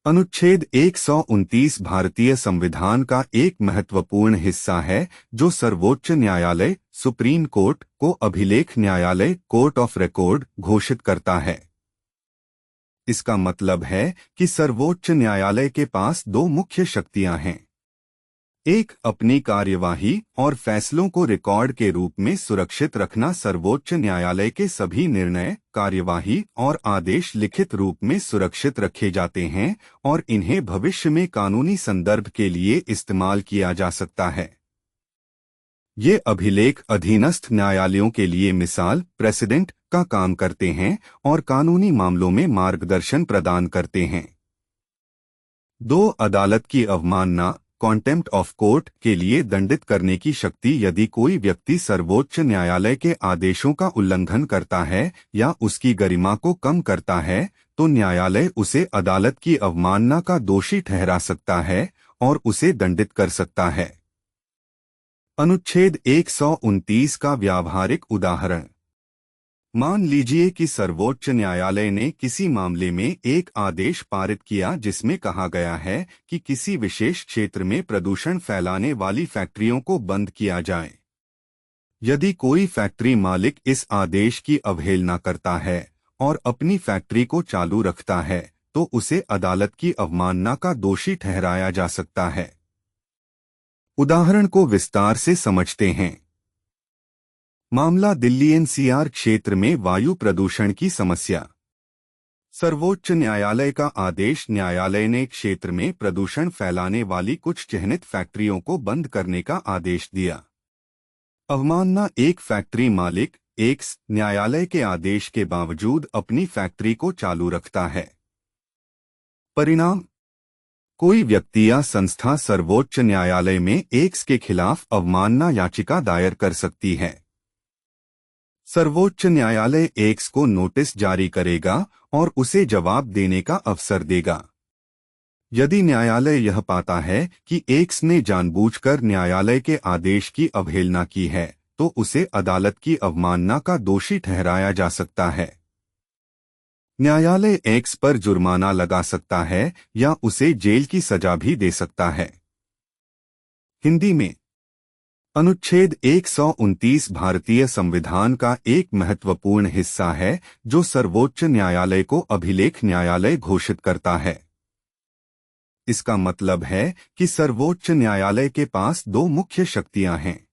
अनुच्छेद 129 भारतीय संविधान का एक महत्वपूर्ण हिस्सा है जो सर्वोच्च न्यायालय सुप्रीम कोर्ट को अभिलेख न्यायालय कोर्ट ऑफ रिकॉर्ड घोषित करता है। इसका मतलब है कि सर्वोच्च न्यायालय के पास दो मुख्य शक्तियां हैं। एक, अपनी कार्यवाही और फैसलों को रिकॉर्ड के रूप में सुरक्षित रखना। सर्वोच्च न्यायालय के सभी निर्णय, कार्यवाही और आदेश लिखित रूप में सुरक्षित रखे जाते हैं और इन्हें भविष्य में कानूनी संदर्भ के लिए इस्तेमाल किया जा सकता है। ये अभिलेख अधीनस्थ न्यायालयों के लिए मिसाल प्रेसिडेंट का काम करते हैं और कानूनी मामलों में मार्गदर्शन प्रदान करते हैं। दो, अदालत की अवमानना कॉन्टेम्प्ट ऑफ कोर्ट के लिए दंडित करने की शक्ति। यदि कोई व्यक्ति सर्वोच्च न्यायालय के आदेशों का उल्लंघन करता है या उसकी गरिमा को कम करता है तो न्यायालय उसे अदालत की अवमानना का दोषी ठहरा सकता है और उसे दंडित कर सकता है। अनुच्छेद 129 का व्यावहारिक उदाहरण। मान लीजिए कि सर्वोच्च न्यायालय ने किसी मामले में एक आदेश पारित किया जिसमें कहा गया है कि किसी विशेष क्षेत्र में प्रदूषण फैलाने वाली फैक्ट्रियों को बंद किया जाए। यदि कोई फैक्ट्री मालिक इस आदेश की अवहेलना करता है और अपनी फैक्ट्री को चालू रखता है तो उसे अदालत की अवमानना का दोषी ठहराया जा सकता है। उदाहरण को विस्तार से समझते हैं। मामला दिल्ली एनसीआर क्षेत्र में वायु प्रदूषण की समस्या। सर्वोच्च न्यायालय का आदेश। न्यायालय ने क्षेत्र में प्रदूषण फैलाने वाली कुछ चिन्हित फैक्ट्रियों को बंद करने का आदेश दिया। अवमानना। एक फैक्ट्री मालिक एक्स न्यायालय के आदेश के बावजूद अपनी फैक्ट्री को चालू रखता है। परिणाम, कोई व्यक्ति या संस्था सर्वोच्च न्यायालय में एक्स के खिलाफ अवमानना याचिका दायर कर सकती है। सर्वोच्च न्यायालय एक्स को नोटिस जारी करेगा और उसे जवाब देने का अवसर देगा। यदि न्यायालय यह पाता है कि एक्स ने जानबूझकर न्यायालय के आदेश की अवहेलना की है तो उसे अदालत की अवमानना का दोषी ठहराया जा सकता है। न्यायालय एक्स पर जुर्माना लगा सकता है या उसे जेल की सजा भी दे सकता है। हिंदी में। अनुच्छेद 129 भारतीय संविधान का एक महत्वपूर्ण हिस्सा है जो सर्वोच्च न्यायालय को अभिलेख न्यायालय घोषित करता है। इसका मतलब है कि सर्वोच्च न्यायालय के पास दो मुख्य शक्तियां हैं।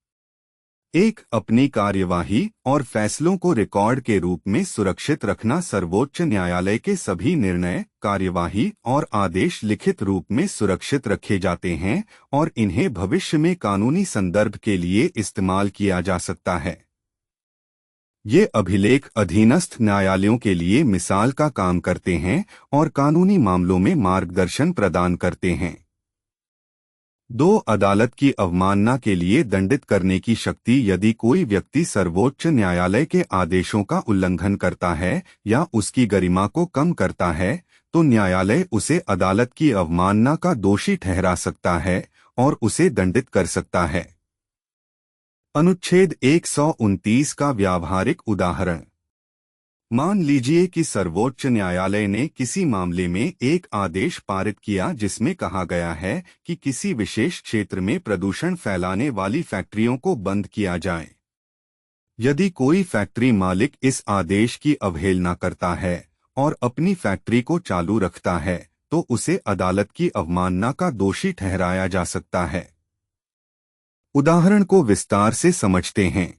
एक, अपनी कार्यवाही और फैसलों को रिकॉर्ड के रूप में सुरक्षित रखना। सर्वोच्च न्यायालय के सभी निर्णय, कार्यवाही और आदेश लिखित रूप में सुरक्षित रखे जाते हैं और इन्हें भविष्य में कानूनी संदर्भ के लिए इस्तेमाल किया जा सकता है। ये अभिलेख अधीनस्थ न्यायालयों के लिए मिसाल का काम करते हैं और कानूनी मामलों में मार्गदर्शन प्रदान करते हैं। दो, अदालत की अवमानना के लिए दंडित करने की शक्ति। यदि कोई व्यक्ति सर्वोच्च न्यायालय के आदेशों का उल्लंघन करता है या उसकी गरिमा को कम करता है तो न्यायालय उसे अदालत की अवमानना का दोषी ठहरा सकता है और उसे दंडित कर सकता है। अनुच्छेद 129 का व्यावहारिक उदाहरण। मान लीजिए कि सर्वोच्च न्यायालय ने किसी मामले में एक आदेश पारित किया जिसमें कहा गया है कि किसी विशेष क्षेत्र में प्रदूषण फैलाने वाली फैक्ट्रियों को बंद किया जाए। यदि कोई फैक्ट्री मालिक इस आदेश की अवहेलना करता है और अपनी फैक्ट्री को चालू रखता है तो उसे अदालत की अवमानना का दोषी ठहराया जा सकता है। उदाहरण को विस्तार से समझते हैं।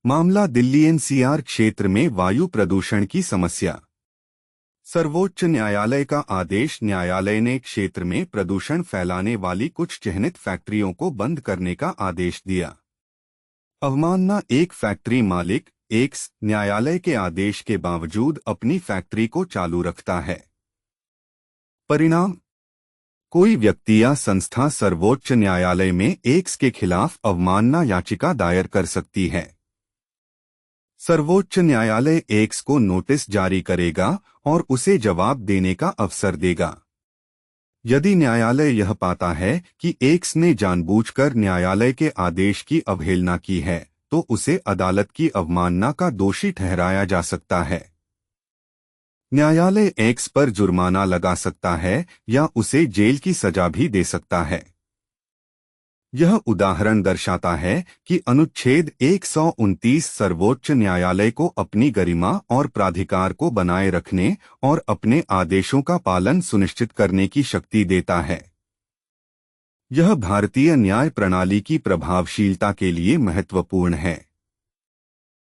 मामला दिल्ली एनसीआर क्षेत्र में वायु प्रदूषण की समस्या। सर्वोच्च न्यायालय का आदेश। न्यायालय ने क्षेत्र में प्रदूषण फैलाने वाली कुछ चिन्हित फैक्ट्रियों को बंद करने का आदेश दिया। अवमानना। एक फैक्ट्री मालिक एक्स न्यायालय के आदेश के बावजूद अपनी फैक्ट्री को चालू रखता है। परिणाम, कोई व्यक्ति या संस्था सर्वोच्च न्यायालय में एक्स के खिलाफ अवमानना याचिका दायर कर सकती है। सर्वोच्च न्यायालय एक्स को नोटिस जारी करेगा और उसे जवाब देने का अवसर देगा। यदि न्यायालय यह पाता है कि एक्स ने जानबूझकर न्यायालय के आदेश की अवहेलना की है तो उसे अदालत की अवमानना का दोषी ठहराया जा सकता है। न्यायालय एक्स पर जुर्माना लगा सकता है या उसे जेल की सजा भी दे सकता है। यह उदाहरण दर्शाता है कि अनुच्छेद 129 सर्वोच्च न्यायालय को अपनी गरिमा और प्राधिकार को बनाए रखने और अपने आदेशों का पालन सुनिश्चित करने की शक्ति देता है। यह भारतीय न्याय प्रणाली की प्रभावशीलता के लिए महत्वपूर्ण है।